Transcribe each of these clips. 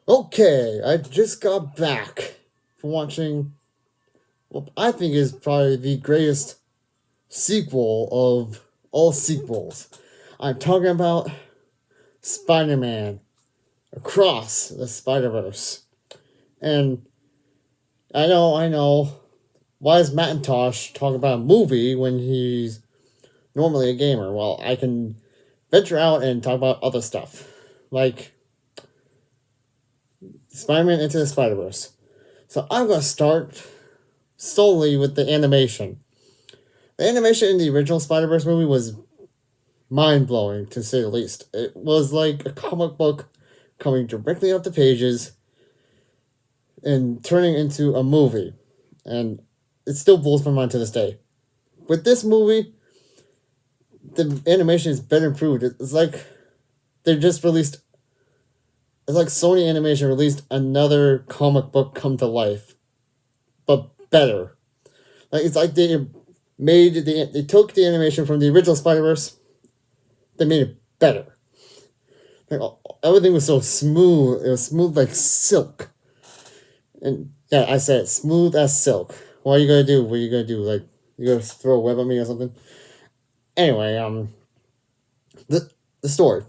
Okay, I just got back from watching what I think is probably the greatest sequel of all sequels. I'm talking about Spider-Man Across the SpiderVerse. And I know, why is Mattint0sh talking about a movie when he's normally a gamer? Well, I can venture out and talk about other stuff, like Spider-Man Into the Spider-Verse. So I'm going to start solely with the animation. The animation in the original Spider-Verse movie was mind-blowing, to say the least. It was like a comic book coming directly off the pages and turning into a movie. And it still blows my mind to this day. With this movie, the animation is better improved. It's like they just released... It's like Sony Animation released another comic book come to life, but better. It's like they took the animation from the original Spider-Verse, they made it better. Like, everything was so smooth. It was smooth like silk. And yeah, I said smooth as silk. What are you gonna do? What are you gonna do? Like, you gonna throw a web at me or something? Anyway, the story.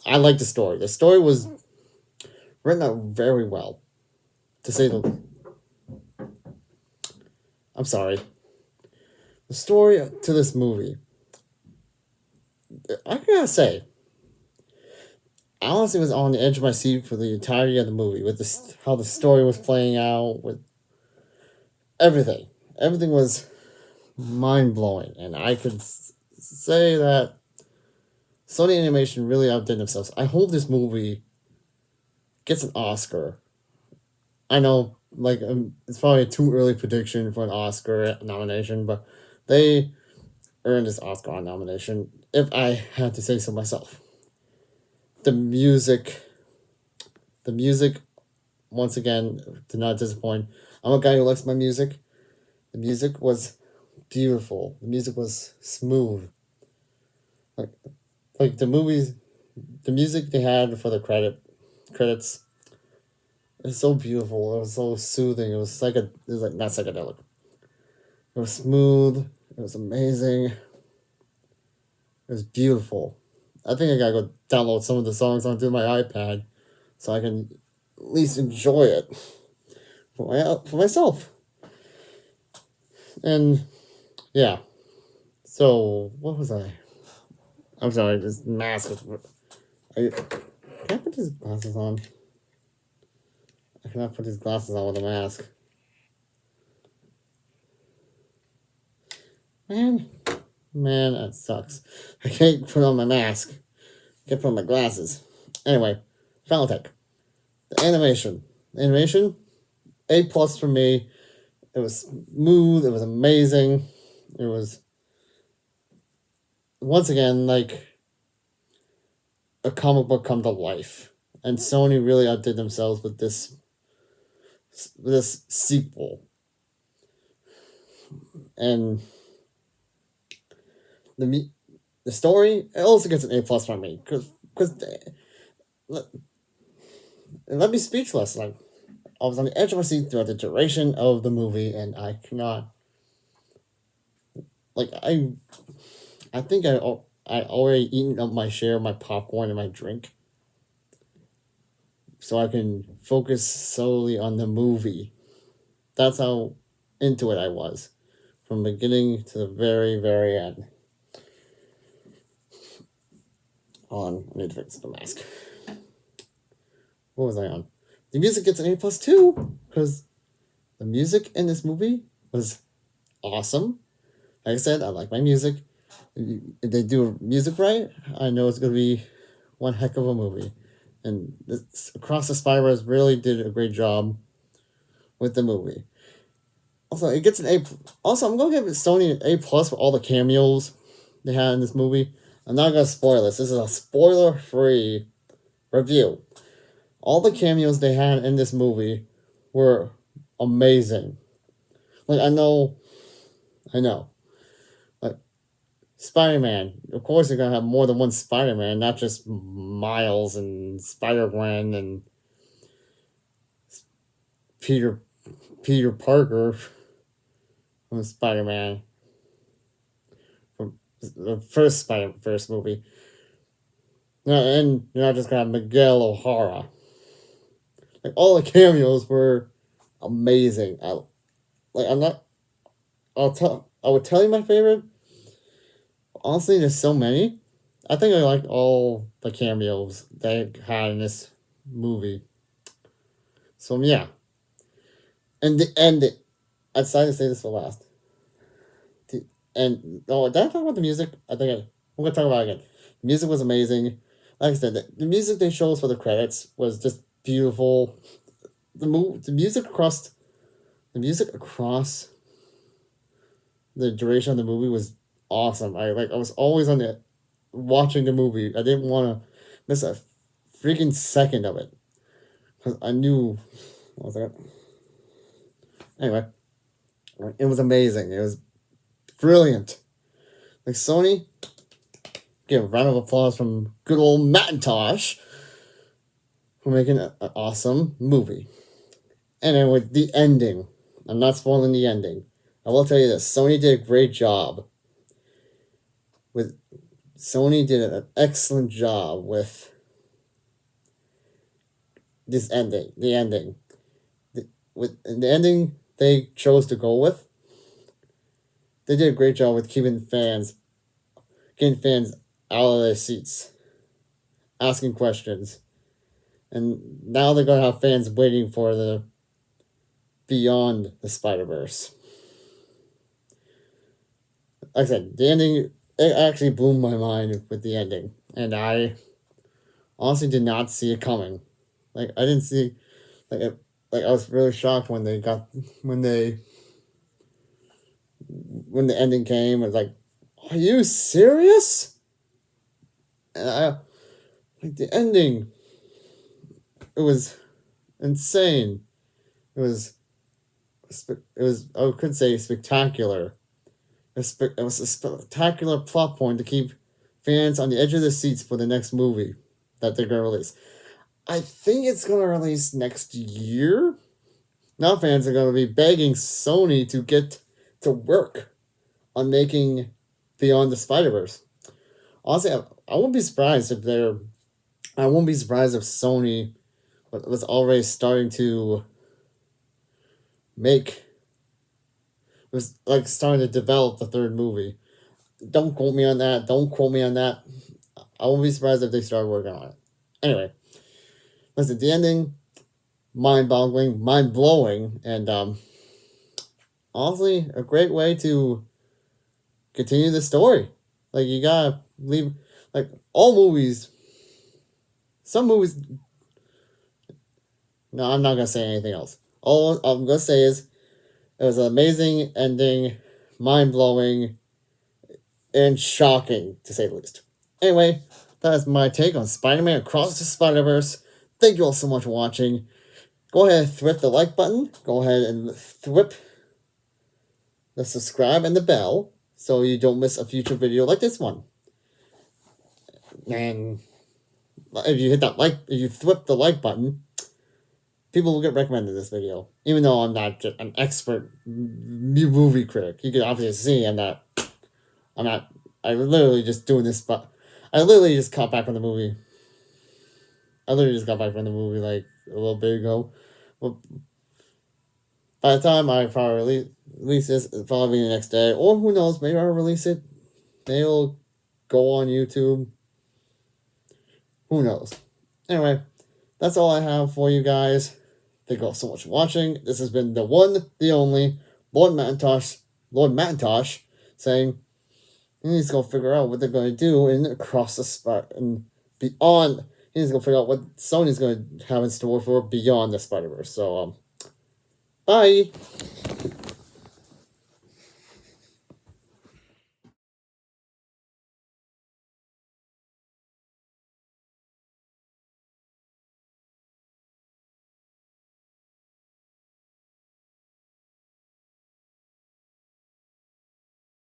I like the story. The story was written out very well, to say the... I'm sorry. The story to this movie, I gotta say, I honestly was on the edge of my seat for the entirety of the movie, with how the story was playing out, with everything. Everything was mind-blowing, and I could say that Sony Animation really outdid themselves. I hope this movie gets an Oscar. I know, like, it's probably a too early prediction for an Oscar nomination, but they earned this Oscar nomination, if I had to say so myself. The music, once again, did not disappoint. I'm a guy who likes my music. The music was beautiful. The music was smooth. Like the music they had for the credits, it was so beautiful. It was so soothing. It was like not psychedelic. It was smooth. It was amazing. It was beautiful. I think I gotta go download some of the songs onto my iPad so I can at least enjoy it for myself. And yeah. So what was I? I'm sorry. This mask is... Can I put these glasses on? I cannot put these glasses on with a mask. Man, that sucks. I can't put on my mask. I can't put on my glasses. Anyway, Final Tech. The animation. A plus for me. It was smooth. It was amazing. It was, once again, like a comic book come to life. And Sony really outdid themselves with this sequel. And the story, it also gets an A plus from me, because it left me speechless. Like, I was on the edge of my seat throughout the duration of the movie, and I cannot... Like, I think I already eaten up my share of my popcorn and my drink, so I can focus solely on the movie. That's how into it I was, from beginning to the very, very end. Hold on, I need to fix the mask. What was I on? The music gets an A plus too, because the music in this movie was awesome. Like I said, I like my music. If they do music right, I know it's going to be one heck of a movie. And Across the SpiderVerse really did a great job with the movie. Also, it gets an A. Also, I'm going to give Sony an A plus for all the cameos they had in this movie. I'm not going to spoil this. This is a spoiler-free review. All the cameos they had in this movie were amazing. Like, I know. Like, Spider-Man. Of course, you're gonna have more than one Spider-Man, not just Miles and Spider-Gwen and Peter Parker from Spider-Man, from the first Spider-Verse movie. And you're not just gonna have Miguel O'Hara. Like, all the cameos were amazing. I would tell you my favorite. Honestly, there's so many. I think I like all the cameos they had in this movie. So yeah. And I decided to say this for last. Did I talk about the music? I'm gonna talk about it again. The music was amazing. Like I said, the music they showed us for the credits was just beautiful. The music across the duration of the movie was awesome. I was always on it watching the movie. I didn't want to miss a freaking second of it because I knew. What was that? Anyway, it was amazing. It was brilliant. Like, Sony, give a round of applause from good old Mattint0sh for making an awesome movie. And then with the ending, I'm not spoiling the ending. I will tell you this: Sony did a great job. Sony did an excellent job with this ending. The ending, with the ending they chose to go with. They did a great job with getting fans out of their seats, asking questions, and now they're gonna have fans waiting for the Beyond the Spider-Verse. Like I said, the ending, it actually blew my mind with the ending, and I honestly did not see it coming. Like, I didn't see, I was really shocked when the ending came. I was like, "Are you serious?" And the ending, it was insane. It was I could say spectacular. It was a spectacular plot point to keep fans on the edge of their seats for the next movie that they're gonna release. I think it's gonna release next year. Now fans are gonna be begging Sony to get to work on making Beyond the Spider-Verse. Honestly, I wouldn't be surprised if Sony was already starting to starting to develop the third movie. Don't quote me on that. I won't be surprised if they start working on it. Anyway, listen, the ending, mind-boggling, mind-blowing, and honestly, a great way to continue the story. Like, you gotta leave, like, all movies. Some movies. No, I'm not gonna say anything else. All I'm gonna say is, it was an amazing ending, mind-blowing, and shocking, to say the least. Anyway, that is my take on Spider-Man Across the SpiderVerse. Thank you all so much for watching. Go ahead and thwip the like button. Go ahead and thwip the subscribe and the bell so you don't miss a future video like this one. And if you thwip the like button, people will get recommended this video. Even though I'm not an expert movie critic. You can obviously see I'm literally just doing this, but I literally just got back from the movie. Like a little bit ago. Well, by the time I probably release this, it'll probably be the next day. Or who knows, maybe I'll release it. Maybe it'll go on YouTube. Who knows? Anyway, that's all I have for you guys. Thank you all so much for watching. This has been the one, the only, Lord Mattint0sh, saying he needs to go figure out what they're going to do in Across the Spider and Beyond. He needs to go figure out what Sony's going to have in store for Beyond the Spider-Verse. So, bye!